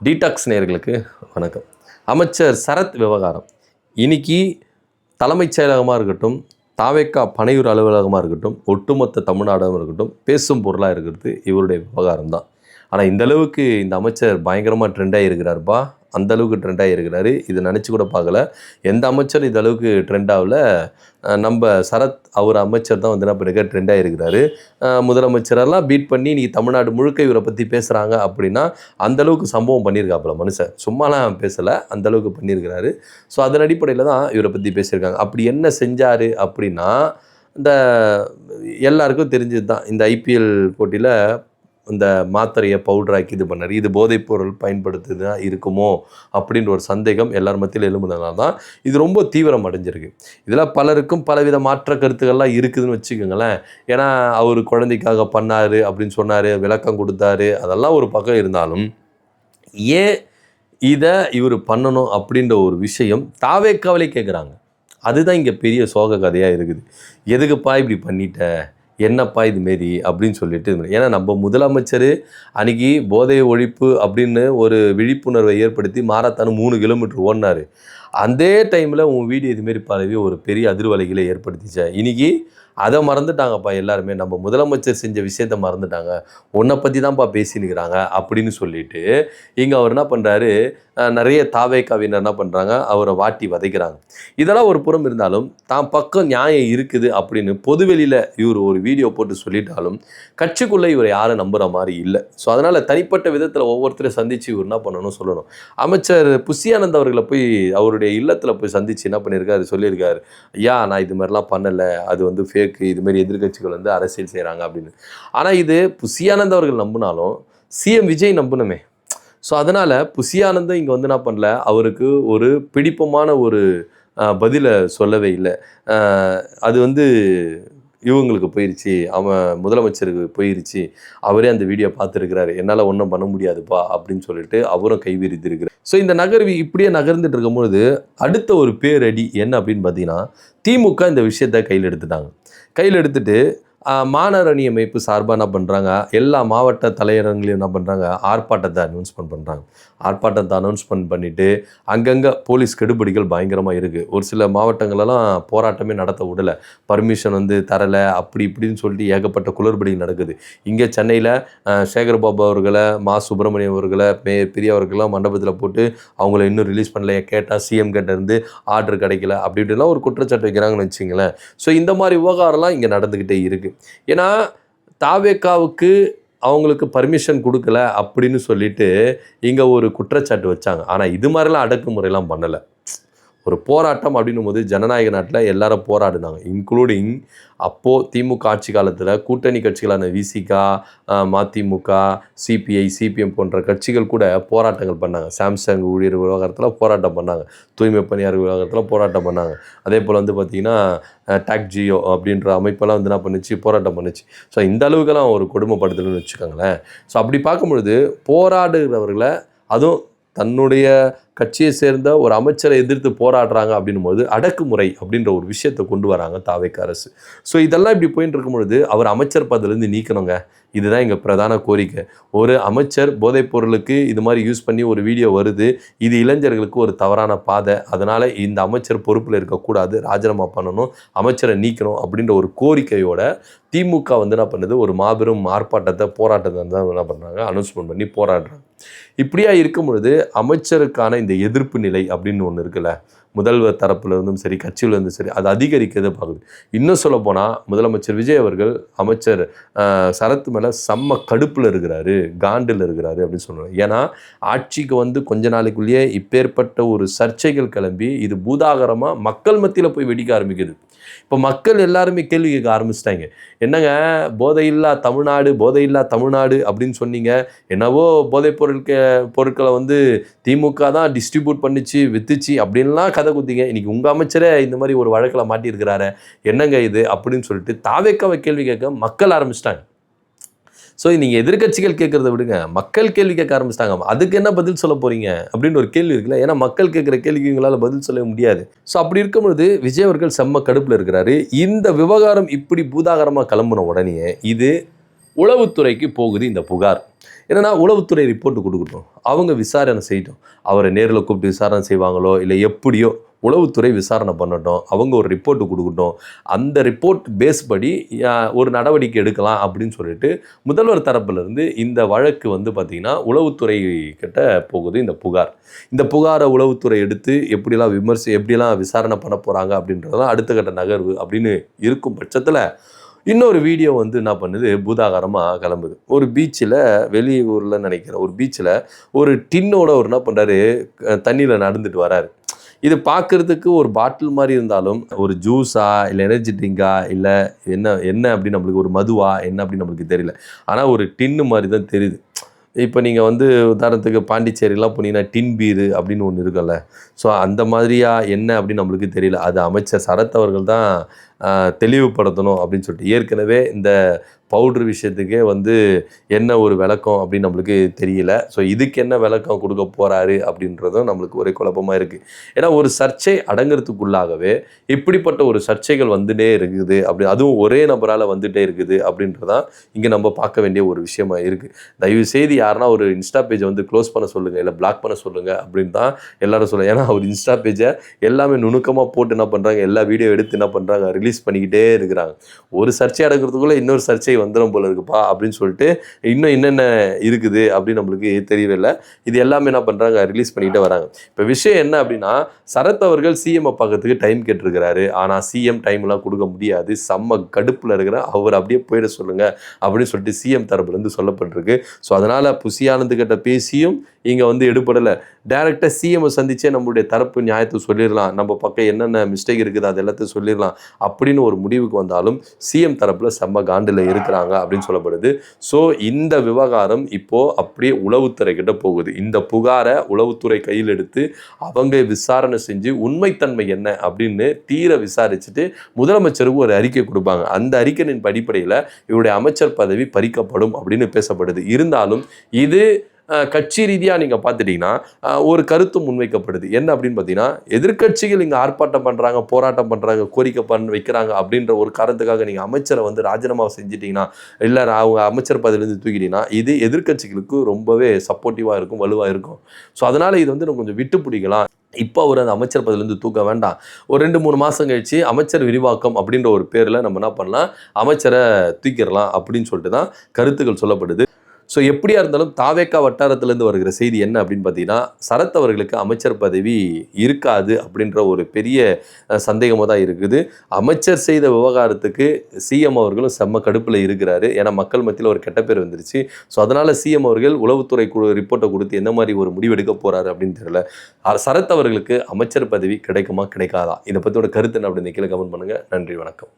Detox நேயர்களுக்கு வணக்கம். அமைச்சர் சரத் விவகாரம் இன்னைக்கு தலைமைச் செயலகமாக இருக்கட்டும், தாவேக்கா பனையூர் அலுவலகமாக இருக்கட்டும், ஒட்டுமொத்த தமிழ்நாடாகவும் இருக்கட்டும், பேசும் பொருளாக இருக்கிறது இவருடைய விவகாரம் தான். ஆனால் இந்த அளவுக்கு இந்த அமைச்சர் பயங்கரமாக ட்ரெண்டாகி இருக்கிறாருப்பா, அந்த அளவுக்கு ட்ரெண்டாகி இருக்கிறாரு. இது நினச்சி கூட பார்க்கல. எந்த அமைச்சர் இந்த அளவுக்கு ட்ரெண்ட் ஆகல. நம்ம சரத் அவர் அமைச்சர் தான் வந்து என்ன பண்ணிருக்காரு, ட்ரெண்டாகி இருக்கிறாரு. முதலமைச்சரெல்லாம் பீட் பண்ணி இன்றைக்கி தமிழ்நாடு முழுக்க இவரை பற்றி பேசுகிறாங்க அப்படின்னா அந்தளவுக்கு சம்பவம் பண்ணியிருக்காப்புல மனுஷன். சும்மாலாம் பேசலை, அந்தளவுக்கு பண்ணியிருக்கிறாரு. ஸோ அதன் அடிப்படையில் தான் இவரை பற்றி பேசியிருக்காங்க. அப்படி என்ன செஞ்சார் அப்படின்னா, இந்த எல்லாருக்கும் தெரிஞ்சது தான், இந்த ஐபிஎல் போட்டியில் இந்த மாத்திரையை பவுடராக்கி இது பண்ணார். இது போதைப்பொருள் பயன்படுத்துது தான் இருக்குமோ அப்படின்ற ஒரு சந்தேகம் எல்லார் மத்தியில் எழும்புனதுனால தான் இது ரொம்ப தீவிரம் அடைஞ்சிருக்கு. இதில் பலருக்கும் பலவித மாற்ற கருத்துக்கள்லாம் இருக்குதுன்னு வச்சுக்கோங்களேன். ஏன்னா அவர் குழந்தைக்காக பண்ணார் அப்படின்னு சொன்னார், விளக்கம் கொடுத்தாரு, அதெல்லாம் ஒரு பக்கம் இருந்தாலும் ஏன் இதை இவர் பண்ணணும் அப்படின்ற ஒரு விஷயம் தாவேக்காவிலே கேட்குறாங்க. அதுதான் இங்கே பெரிய சோக கதையாக இருக்குது. எதுக்குப்பா இப்படி பண்ணிட்ட, என்னப்பா இதுமாரி அப்படின்னு சொல்லிட்டு. ஏன்னா நம்ம முதலமைச்சர் அன்றைக்கி போதை ஒழிப்பு அப்படின்னு ஒரு விழிப்புணர்வை ஏற்படுத்தி மாரத்தான் 3 கிலோமீட்டர் ஓடினார். அதே டைமில் உன் வீடியோ இதுமாரி பரவி ஒரு பெரிய அதிர்வலைகளை ஏற்படுத்திச்சேன். இன்றைக்கி அதை மறந்துட்டாங்கப்பா எல்லாருமே. நம்ம முதலமைச்சர் செஞ்ச விஷயத்த மறந்துட்டாங்க, உன்னை பற்றி தான்ப்பா பேசினுக்கிறாங்க அப்படின்னு சொல்லிட்டு இங்கே அவர் என்ன பண்ணுறாரு, நிறைய தாவேக்காவினர் என்ன பண்ணுறாங்க, அவரை வாட்டி வதைக்கிறாங்க. இதெல்லாம் ஒரு புறம் இருந்தாலும் தான் பக்கம் நியாயம் இருக்குது அப்படின்னு பொதுவெளியில் இவர் ஒரு வீடியோ போட்டு சொல்லிட்டாலும் கட்சிக்குள்ளே இவர் யாரும் நம்புகிற மாதிரி இல்லை. ஸோ அதனால் தனிப்பட்ட விதத்தில் ஒவ்வொருத்தரையும் சந்தித்து இவர் என்ன பண்ணணும் சொல்லணும். அமைச்சர் புஷியானந்த் அவர்களை போய் அவருடைய இல்லத்தில் போய் சந்தித்து என்ன பண்ணியிருக்காரு, சொல்லியிருக்காரு, ஐயா நான் இது மாதிரிலாம் பண்ணலை, அது வந்து ஃபேக்கு, இதுமாரி எதிர்கட்சிகள் வந்து அரசியல் செய்கிறாங்க அப்படின்னு. ஆனால் இது புஷியானந்த் அவர்கள் நம்பினாலும் சிஎம் விஜய் நம்பணுமே. ஸோ அதனால் புஷியானந்தம் இங்கே வந்து என்ன பண்ணல, அவருக்கு ஒரு பிடிப்பமான ஒரு பதிலை சொல்லவே இல்லை. அது வந்து இவங்களுக்கு போயிடுச்சு, அவன் முதலமைச்சருக்கு போயிடுச்சு, அவரே அந்த வீடியோ பார்த்துருக்கிறாரு, என்னால் ஒன்றும் பண்ண முடியாதுப்பா அப்படின்னு சொல்லிட்டு அவரும் கைவிரித்திருக்கிறார். ஸோ இந்த நகர்வு இப்படியே நகர்ந்துட்டு இருக்கும்பொழுது அடுத்த ஒரு பேரடி என்ன அப்படின்னு பார்த்தீங்கன்னா, திமுக இந்த விஷயத்தை கையில் எடுத்துட்டாங்க. கையில் எடுத்துட்டு மாணவர் அணி அமைப்பு சார்பாக என்ன பண்ணுறாங்க, எல்லா மாவட்ட தலைவர்களையும் என்ன பண்ணுறாங்க, ஆர்ப்பாட்டத்தை அனௌன்ஸ்மெண்ட் பண்ணுறாங்க. ஆர்ப்பாட்டத்தை அனௌன்ஸ்மெண்ட் பண்ணிவிட்டு அங்கங்கே போலீஸ் கெடுபிடிகள் பயங்கரமாக இருக்குது. ஒரு சில மாவட்டங்களெல்லாம் போராட்டமே நடத்த விடலை, பர்மிஷன் வந்து தரலை, அப்படி இப்படின்னு சொல்லிட்டு ஏகப்பட்ட குளறுபடிகள் நடக்குது. இங்கே சென்னையில் சேகர்பாபு அவர்களை, மா சுப்பிரமணியம் அவர்களை, பெரியவர்கள்லாம் மண்டபத்தில் போட்டு அவங்கள இன்னும் ரிலீஸ் பண்ணல, கேட்டால் சிஎம் கிட்டேருந்து ஆர்டர் கிடைக்கல, அப்படி இப்படிலாம் ஒரு குற்றச்சாட்டு வைக்கிறாங்கன்னு வச்சுங்களேன். ஸோ இந்த மாதிரி விவகாரம்லாம் இங்கே நடந்துக்கிட்டே இருக்குது. ஏன்னா தாவேக்காவுக்கு அவங்களுக்கு பர்மிஷன் கொடுக்கல அப்படின்னு சொல்லிட்டு இங்கே ஒரு குற்றச்சாட்டு வச்சாங்க. ஆனால் இது மாதிரிலாம் அடக்குமுறைலாம் பண்ணலை. ஒரு போராட்டம் அப்படின்னும் போது ஜனநாயக நாட்டில் எல்லாரும் போராடினாங்க, இன்க்ளூடிங் அப்போது திமுக ஆட்சி காலத்தில் கூட்டணி கட்சிகளான விசிகா, மதிமுக, சிபிஐ, சிபிஎம் போன்ற கட்சிகள் கூட போராட்டங்கள் பண்ணாங்க. சாம்சங் ஊழியர் விவகாரத்தில் போராட்டம் பண்ணாங்க, தூய்மை பணியாளர் விவகாரத்தில் போராட்டம் பண்ணாங்க. அதே போல் வந்து பார்த்திங்கன்னா டாக் ஜியோ அப்படின்ற அமைப்பெல்லாம் வந்து என்ன பண்ணிச்சு, போராட்டம் பண்ணிச்சு. ஸோ இந்த அளவுக்கெல்லாம் ஒரு கொடுமைப்படுத்தலுன்னு வச்சுக்கோங்களேன். ஸோ அப்படி பார்க்கும்பொழுது போராடுகிறவர்களை, அதுவும் தன்னுடைய கட்சியை சேர்ந்த ஒரு அமைச்சரை எதிர்த்து போராடுறாங்க அப்படின்னும் போது அடக்குமுறை அப்படின்ற ஒரு விஷயத்தை கொண்டு வராங்க தாவேக்கா அரசு. ஸோ இதெல்லாம் இப்படி போயிட்டு இருக்கும் பொழுது அவர் அமைச்சர் பதவியிலேருந்து நீக்கணுங்க. இதுதான் எங்கள் பிரதான கோரிக்கை. ஒரு அமைச்சர் போதைப் பொருளுக்கு இது மாதிரி யூஸ் பண்ணி ஒரு வீடியோ வருது, இது இளைஞர்களுக்கு ஒரு தவறான பாதை, அதனால் இந்த அமைச்சர் பொறுப்பில் இருக்கக்கூடாது, ராஜினாமா பண்ணணும், அமைச்சரை நீக்கணும் அப்படின்ற ஒரு கோரிக்கையோட திமுக வந்து என்ன பண்ணுது, ஒரு மாபெரும் ஆர்ப்பாட்டத்தை, போராட்டத்தை தான் என்ன பண்ணுறாங்க, அனௌன்ஸ்மெண்ட் பண்ணி போராடுறாங்க. இப்படியா இருக்கும் பொழுது அமைச்சருக்கான இந்த எதிர்ப்பு நிலை அப்படின்னு ஒன்று இருக்குல்ல, முதல்வர் தரப்புல இருந்தும் சரி, கட்சியில் இருந்தும் சரி, அது அதிகரிக்கிறத பார்க்குது. இன்னும் சொல்ல போனால் முதலமைச்சர் விஜய் அவர்கள் அமைச்சர் சரத் மேலே செம்ம கடுப்பில் இருக்கிறாரு, காண்டில் இருக்கிறாரு அப்படின்னு சொல்லுவாங்க. ஏன்னா ஆட்சிக்கு வந்து கொஞ்ச நாளைக்குள்ளேயே இப்பேற்பட்ட ஒரு சர்ச்சைகள் கிளம்பி இது பூதாகரமாக மக்கள் மத்தியில் போய் வெடிக்க ஆரம்பிக்குது. இப்போ மக்கள் எல்லாருமே கேள்வி கேட்க ஆரம்பிச்சிட்டாங்க. என்னங்க போதையில்லா தமிழ்நாடு, போதையில்லா தமிழ்நாடு அப்படின்னு சொன்னீங்க, என்னவோ போதைப் பொருட்களை வந்து திமுக தான் டிஸ்ட்ரிபியூட் பண்ணிச்சு, வித்துச்சு அப்படின்லாம் கதை குத்திங்க. இன்றைக்கி உங்கள் அமைச்சரே இந்த மாதிரி ஒரு வழக்கில் மாட்டியிருக்கிறாரு, என்னங்க இது அப்படின்னு சொல்லிட்டு தாவேக்காவை கேள்வி கேட்க மக்கள் ஆரம்பிச்சிட்டாங்க. ஸோ நீங்கள் எதிர்கட்சிகள் கேட்குறத விடுங்க, மக்கள் கேள்வி கேட்க ஆரம்பிச்சிட்டாங்க. அதுக்கு என்ன பதில் சொல்ல போகிறீங்க அப்படின்னு ஒரு கேள்வி இருக்குல்ல. ஏன்னா மக்கள் கேட்குற கேள்விக்கு உங்களால் பதில் சொல்ல முடியாது. ஸோ அப்படி இருக்கும்பொழுது விஜய் அவர்கள் செம்ம கடுப்பில் இருக்கிறாரு. இந்த விவகாரம் இப்படி பூதாகரமாக கிளம்புன உடனே இது உளவுத்துறைக்கு போகுது இந்த புகார். என்னன்னா உளவுத்துறை ரிப்போர்ட் கொடுக்கட்டும், அவங்க விசாரணை செய்யட்டும். அவரை நேரில் கூப்பிட்டு விசாரணை செய்வாங்களோ இல்லை எப்படியோ உளவுத்துறை விசாரணை பண்ணட்டும், அவங்க ஒரு ரிப்போர்ட்டு கொடுக்கட்டும். அந்த ரிப்போர்ட் பேஸ் படி ஒரு நடவடிக்கை எடுக்கலாம் அப்படின்னு சொல்லிட்டு முதல்வர் தரப்பிலிருந்து இந்த வழக்கு வந்து பார்த்திங்கன்னா உளவுத்துறை கிட்ட போகுது இந்த புகார். இந்த புகாரை உளவுத்துறை எடுத்து எப்படிலாம் விசாரணை பண்ண போகிறாங்க அப்படின்றதான் அடுத்த கட்ட நகர்வு அப்படின்னு இருக்கும் பட்சத்தில் இன்னொரு வீடியோ வந்து என்ன பண்ணுது, பூதாகாரமாக கிளம்புது. ஒரு பீச்சில், வெளியூரில் நினைக்கிறேன், ஒரு பீச்சில் ஒரு டின்னோட ஒரு என்ன பண்ணுறாரு, தண்ணியில் நடந்துட்டு வராரு. இது பார்க்குறதுக்கு ஒரு பாட்டில் மாதிரி இருந்தாலும் ஒரு ஜூஸா இல்லை எனர்ஜி ட்ரிங்கா இல்லை என்ன அப்படின்னு நம்மளுக்கு ஒரு மதுவா என்ன அப்படின்னு நம்மளுக்கு தெரியல. ஆனால் ஒரு டின்னு மாதிரி தான் தெரியுது. இப்போ நீங்கள் வந்து உதாரணத்துக்கு பாண்டிச்சேரிலாம் போனீங்கன்னா டின் பீரு அப்படின்னு ஒன்று இருக்குல்ல, ஸோ அந்த மாதிரியா என்ன அப்படின்னு நம்மளுக்கு தெரியல. அது அமைச்சர் சரத் அவர்கள் தான் தெளிவுபடுத்தணும் அப்படின்னு சொல்லிட்டு, ஏற்கனவே இந்த பவுட்ரு விஷயத்துக்கே வந்து என்ன ஒரு விளக்கம் அப்படின்னு நம்மளுக்கு தெரியல. ஸோ இதுக்கு என்ன விளக்கம் கொடுக்க போகிறாரு அப்படின்றதும் நம்மளுக்கு ஒரே குழப்பமாக இருக்குது. ஏன்னா ஒரு சர்ச்சை அடங்கிறதுக்குள்ளாகவே இப்படிப்பட்ட ஒரு சர்ச்சைகள் வந்துட்டே இருக்குது, அதுவும் ஒரே நபரால் வந்துகிட்டே இருக்குது அப்படின்றதான் இங்கே நம்ம பார்க்க வேண்டிய ஒரு விஷயமா இருக்குது. தயவுசெய்து யாருன்னா ஒரு இன்ஸ்டா பேஜை வந்து க்ளோஸ் பண்ண சொல்லுங்கள், இல்லை பிளாக் பண்ண சொல்லுங்கள் அப்படின்னு தான் எல்லாரும் சொல்லுங்கள். ஏன்னா ஒரு இன்ஸ்டா பேஜை எல்லாமே நுணுக்கமாக போட்டு என்ன பண்ணுறாங்க, எல்லா வீடியோ எடுத்து என்ன பண்ணுறாங்க, ரிலீஸ் பண்ணிக்கிட்டே இருக்கிறாங்க. ஒரு சர்ச்சை அடங்கிறதுக்குள்ளே இன்னொரு சர்ச்சை வந்துடும் போல இருக்குப்பா அப்படின்னு சொல்லிட்டு இன்னும் என்னென்ன இருக்குது அப்படின்னு நம்மளுக்கு தெரியவே இல்லை. இது எல்லாமே என்ன பண்ணுறாங்க, ரிலீஸ் பண்ணிக்கிட்டே வராங்க. இப்போ விஷயம் என்ன அப்படின்னா, சரத் அவர்கள் சிஎம் பார்க்கறதுக்கு டைம் கேட்டிருக்கிறாரு. ஆனால் சிஎம் டைம்லாம் கொடுக்க முடியாது, செம்ம கடுப்பில் இருக்கிற அவர் அப்படியே போயிட சொல்லுங்க அப்படின்னு சொல்லிட்டு சிஎம் தரப்புலேருந்து சொல்லப்பட்டிருக்கு. ஸோ அதனால் புசியானந்து கிட்ட பேசியும் இங்கே வந்து எடுபடலை. டைரெக்டாக சிஎம்ஐ சந்திச்சே நம்மளுடைய தரப்பு நியாயத்தை சொல்லிடலாம், நம்ம பக்கம் என்னென்ன மிஸ்டேக் இருக்குது அது எல்லாத்தையும் சொல்லிடலாம் அப்படின்னு ஒரு முடிவுக்கு வந்தாலும் சிஎம் தரப்பில் செம்ம காண்டில் இருக்கிறாங்க அப்படின்னு சொல்லப்படுது. ஸோ இந்த விவகாரம் இப்போது அப்படியே உளவுத்துறை கிட்ட போகுது. இந்த புகாரை உளவுத்துறை கையில் எடுத்து அவங்க விசாரணை செஞ்சு உண்மைத்தன்மை என்ன அப்படின்னு தீர விசாரிச்சுட்டு முதலமைச்சருக்கு ஒரு அறிக்கை கொடுப்பாங்க. அந்த அறிக்கையின் அடிப்படையில் இவருடைய அமைச்சர் பதவி பறிக்கப்படும் அப்படின்னு பேசப்படுது. இருந்தாலும் இது கட்சி ரீதியாக நீங்கள் பார்த்துட்டிங்கன்னா ஒரு கருத்து முன்வைக்கப்படுது. என்ன அப்படின்னு பார்த்தீங்கன்னா, எதிர்கட்சிகள் இங்கே ஆர்ப்பாட்டம் பண்ணுறாங்க, போராட்டம் பண்ணுறாங்க, கோரிக்கை வைக்கிறாங்க அப்படின்ற ஒரு காரணத்துக்காக நீங்கள் அமைச்சரை வந்து ராஜினாமா செஞ்சிட்டிங்கன்னா, இல்லை அவங்க அமைச்சர் பதவியிலேருந்து தூக்கிட்டீங்கன்னா, இது எதிர்கட்சிகளுக்கு ரொம்பவே சப்போர்ட்டிவாக இருக்கும், வலுவாக இருக்கும். ஸோ அதனால் இது வந்து நம்ம கொஞ்சம் விட்டு பிடிக்கலாம். இப்போ அவர் அந்த அமைச்சர் பதவியிலேருந்து தூக்க வேண்டாம், ஒரு 2-3 மாதம் கழிச்சு அமைச்சர் விரிவாக்கம் அப்படின்ற ஒரு பேரில் நம்ம என்ன பண்ணலாம், அமைச்சரை தூக்கிடலாம் அப்படின்னு சொல்லிட்டு தான் கருத்துக்கள் சொல்லப்படுது. ஸோ எப்படியா இருந்தாலும் தாவேக்கா வட்டாரத்திலேருந்து வருகிற செய்தி என்ன அப்படின்னு பார்த்தீங்கன்னா, சரத் அவர்களுக்கு அமைச்சர் பதவி இருக்காது அப்படின்ற ஒரு பெரிய சந்தேகமாக தான் இருக்குது. அமைச்சர் செய்த விவகாரத்துக்கு சிஎம் அவர்களும் செம்ம கடுப்பில் இருக்கிறாரு. ஏன்னா மக்கள் மத்தியில் ஒரு கெட்ட பேர் வந்துருச்சு. ஸோ அதனால் சிஎம் அவர்கள் உளவுத்துறை ரிப்போர்ட்டை கொடுத்து என்ன மாதிரி ஒரு முடிவெடுக்க போகிறாரு அப்படின்னு தெரியல. சரத் அவர்களுக்கு அமைச்சர் பதவி கிடைக்குமா கிடைக்காதா, இதை பற்றியோட கருத்து என்ன அப்படின்னு கீழே கமெண்ட் பண்ணுங்கள். நன்றி, வணக்கம்.